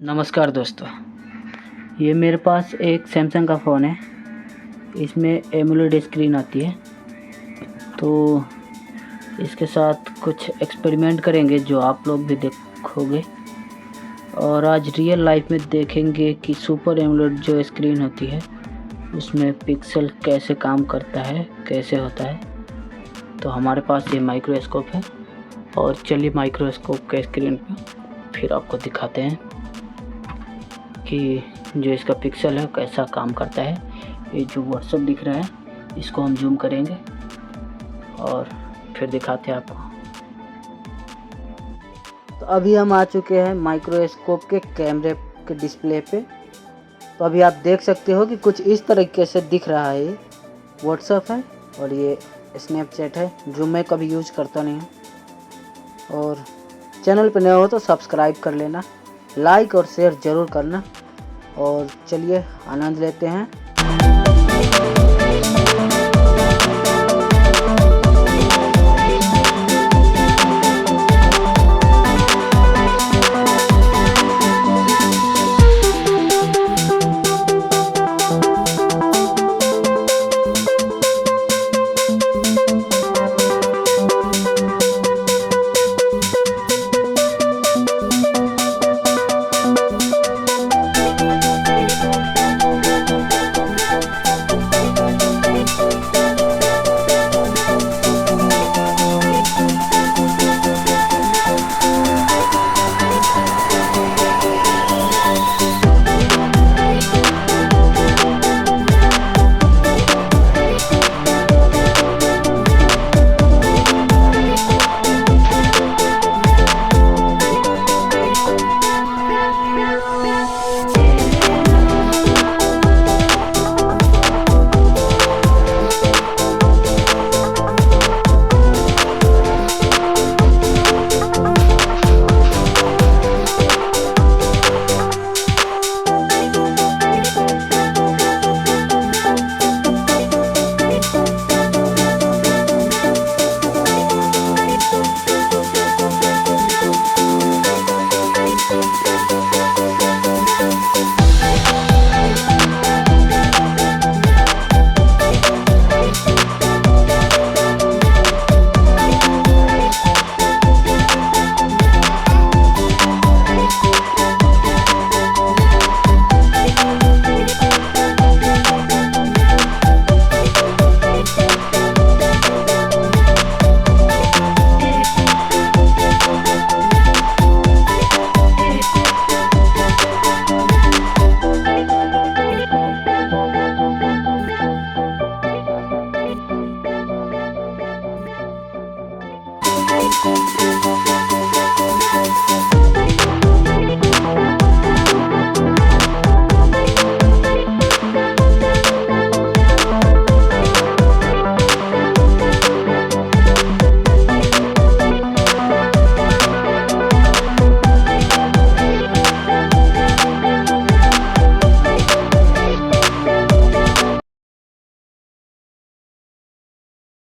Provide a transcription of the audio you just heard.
नमस्कार दोस्तों, ये मेरे पास एक सैमसंग का फ़ोन है। इसमें एमोलेड स्क्रीन आती है, तो इसके साथ कुछ एक्सपेरिमेंट करेंगे जो आप लोग भी देखोगे और आज रियल लाइफ में देखेंगे कि सुपर एमोलेड जो स्क्रीन होती है उसमें पिक्सल कैसे काम करता है, कैसे होता है। तो हमारे पास ये माइक्रोस्कोप है और चलिए माइक्रोस्कोप के स्क्रीन पर फिर आपको दिखाते हैं कि जो इसका पिक्सल है कैसा काम करता है। ये जो व्हाट्सएप दिख रहा है इसको हम जूम करेंगे और फिर दिखाते हैं आपको। तो अभी हम आ चुके हैं माइक्रोस्कोप के कैमरे के डिस्प्ले पे। तो अभी आप देख सकते हो कि कुछ इस तरीके से दिख रहा है। ये व्हाट्सएप है और ये स्नैपचैट है जो मैं कभी यूज करता नहीं हूँ। और चैनल पर नया हो तो सब्सक्राइब कर लेना, लाइक और शेयर ज़रूर करना। और चलिए आनंद लेते हैं।